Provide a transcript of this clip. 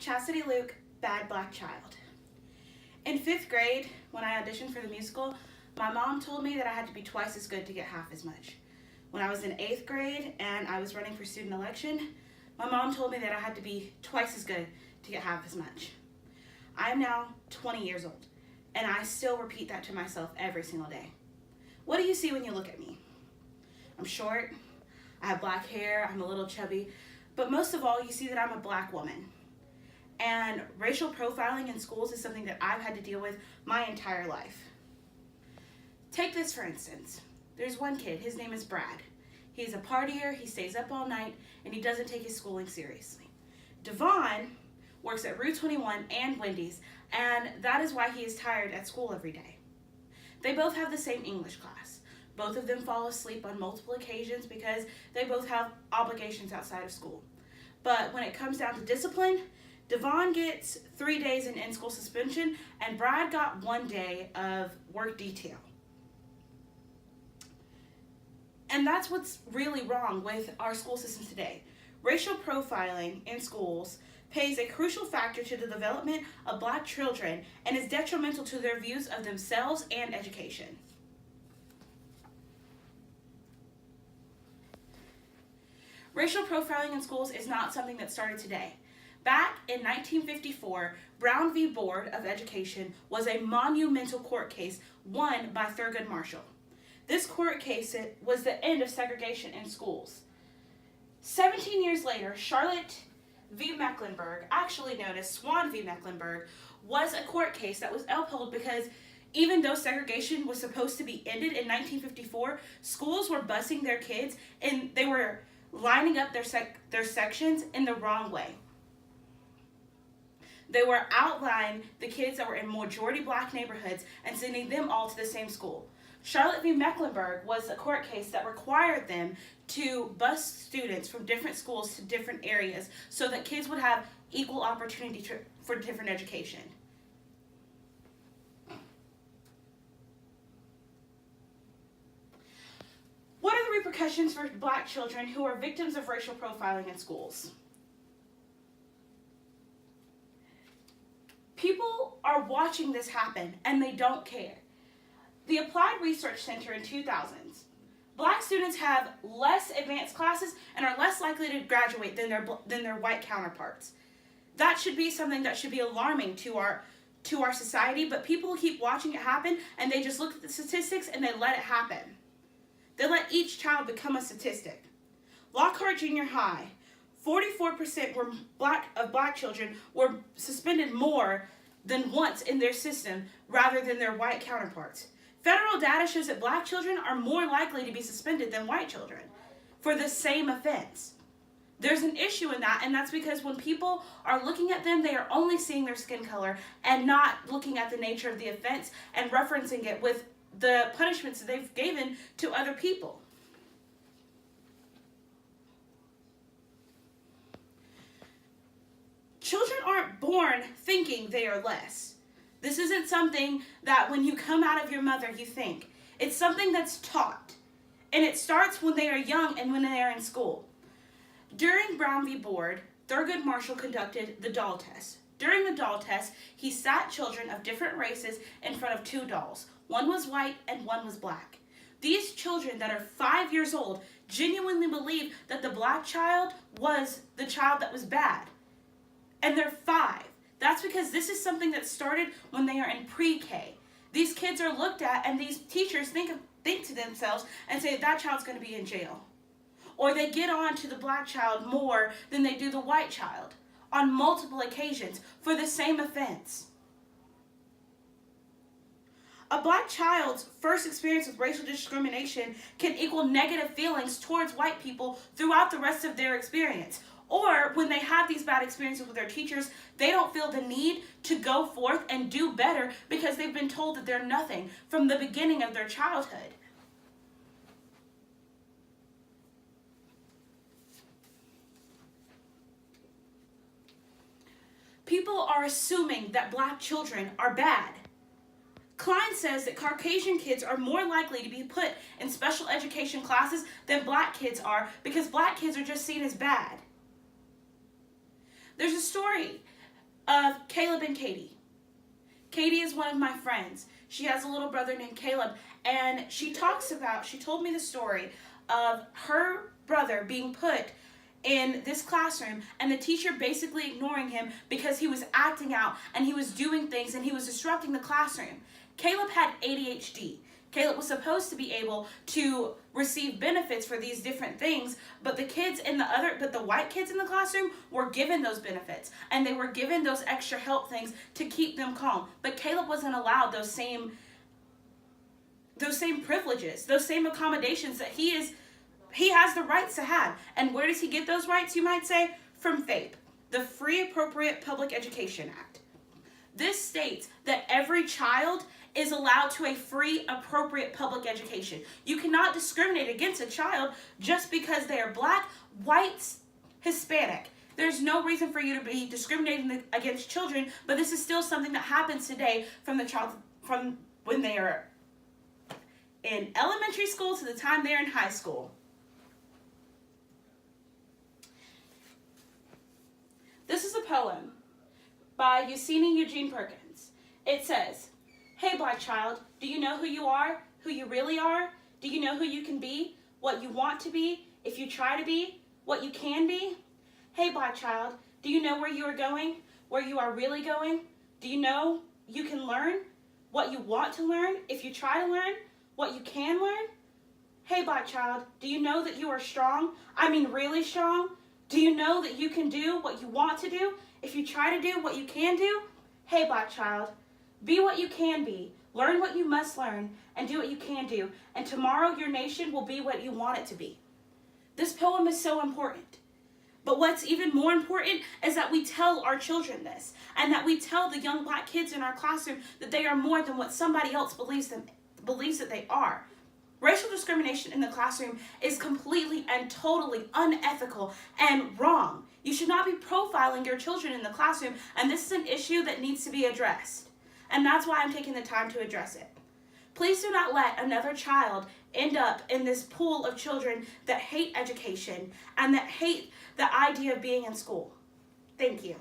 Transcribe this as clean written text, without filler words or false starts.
Chastity Luke, Bad Black Child. In 5th grade, when I auditioned for the musical, my mom told me that I had to be twice as good to get half as much. When I was in 8th grade and I was running for student election, my mom told me that I had to be twice as good to get half as much. I am now 20 years old, and I still repeat that to myself every single day. What do you see when you look at me? I'm short, I have black hair, I'm a little chubby, but most of all, you see that I'm a black woman. And racial profiling in schools is something that I've had to deal with my entire life. Take this for instance. There's one kid, his name is Brad. He's a partier, he stays up all night, and he doesn't take his schooling seriously. Devon works at Route 21 and Wendy's, and that is why he is tired at school every day. They both have the same English class. Both of them fall asleep on multiple occasions because they both have obligations outside of school. But when it comes down to discipline, Devon gets 3 days in in-school suspension, and Brad got 1 day of work detail. And that's what's really wrong with our school system today. Racial profiling in schools plays a crucial factor to the development of black children and is detrimental to their views of themselves and education. Racial profiling in schools is not something that started today. Back in 1954, Brown v. Board of Education was a monumental court case won by Thurgood Marshall. This court case was the end of segregation in schools. 17 years later, Charlotte v. Mecklenburg, actually known as Swan v. Mecklenburg, was a court case that was upheld because even though segregation was supposed to be ended in 1954, schools were busing their kids and they were lining up their sections in the wrong way. They were outlining the kids that were in majority black neighborhoods and sending them all to the same school. Charlotte v. Mecklenburg was a court case that required them to bus students from different schools to different areas so that kids would have equal opportunity for different education. What are the repercussions for black children who are victims of racial profiling in schools? People are watching this happen and they don't care. The Applied Research Center in 2000s, black students have less advanced classes and are less likely to graduate than their white counterparts. That should be something that should be alarming to our society, but people keep watching it happen and they just look at the statistics and they let it happen. They let each child become a statistic. Lockhart Junior High, 44% of black children were suspended more than once in their system rather than their white counterparts. Federal data shows that black children are more likely to be suspended than white children for the same offense. There's an issue in that, and that's because when people are looking at them, they are only seeing their skin color and not looking at the nature of the offense and referencing it with the punishments that they've given to other people. Children aren't born thinking they are less. This isn't something that when you come out of your mother you think. It's something that's taught. And it starts when they are young and when they are in school. During Brown v. Board, Thurgood Marshall conducted the doll test. During the doll test, he sat children of different races in front of 2 dolls. One was white and one was black. These children that are 5 years old genuinely believe that the black child was the child that was bad. And they're 5. That's because this is something that started when they are in pre-K. These kids are looked at and these teachers think to themselves and say that child's going to be in jail. Or they get on to the black child more than they do the white child on multiple occasions for the same offense. A black child's first experience with racial discrimination can equal negative feelings towards white people throughout the rest of their experience. Or when they have these bad experiences with their teachers, they don't feel the need to go forth and do better because they've been told that they're nothing from the beginning of their childhood. People are assuming that black children are bad. Klein says that Caucasian kids are more likely to be put in special education classes than black kids are because black kids are just seen as bad. There's a story of Caleb and Katie. Katie is one of my friends. She has a little brother named Caleb, and she told me the story of her brother being put in this classroom and the teacher basically ignoring him because he was acting out and he was doing things and he was disrupting the classroom. Caleb had ADHD. Caleb was supposed to be able to receive benefits for these different things, but the white kids in the classroom were given those benefits, and they were given those extra help things to keep them calm. But Caleb wasn't allowed those same privileges, those same accommodations that he has the rights to have. And where does he get those rights, you might say? From FAPE, the Free Appropriate Public Education Act. This states that every child is allowed to a free, appropriate public education. You cannot discriminate against a child just because they are black, white, Hispanic. There's no reason for you to be discriminating against children, but this is still something that happens today from when they are in elementary school to the time they're in high school. This is a poem by Eugene Perkins. It says, "Hey black child, do you know who you are, who you really are? Do you know who you can be, what you want to be, if you try to be, what you can be? Hey black child, do you know where you are going, where you are really going? Do you know you can learn what you want to learn, if you try to learn what you can learn? Hey black child, do you know that you are strong, I mean really strong? Do you know that you can do what you want to do, if you try to do what you can do? Hey black child, be what you can be, learn what you must learn, and do what you can do, and tomorrow your nation will be what you want it to be." This poem is so important. But what's even more important is that we tell our children this, and that we tell the young black kids in our classroom that they are more than what somebody else believes that they are. Racial discrimination in the classroom is completely and totally unethical and wrong. You should not be profiling your children in the classroom, and this is an issue that needs to be addressed. And that's why I'm taking the time to address it. Please do not let another child end up in this pool of children that hate education and that hate the idea of being in school. Thank you.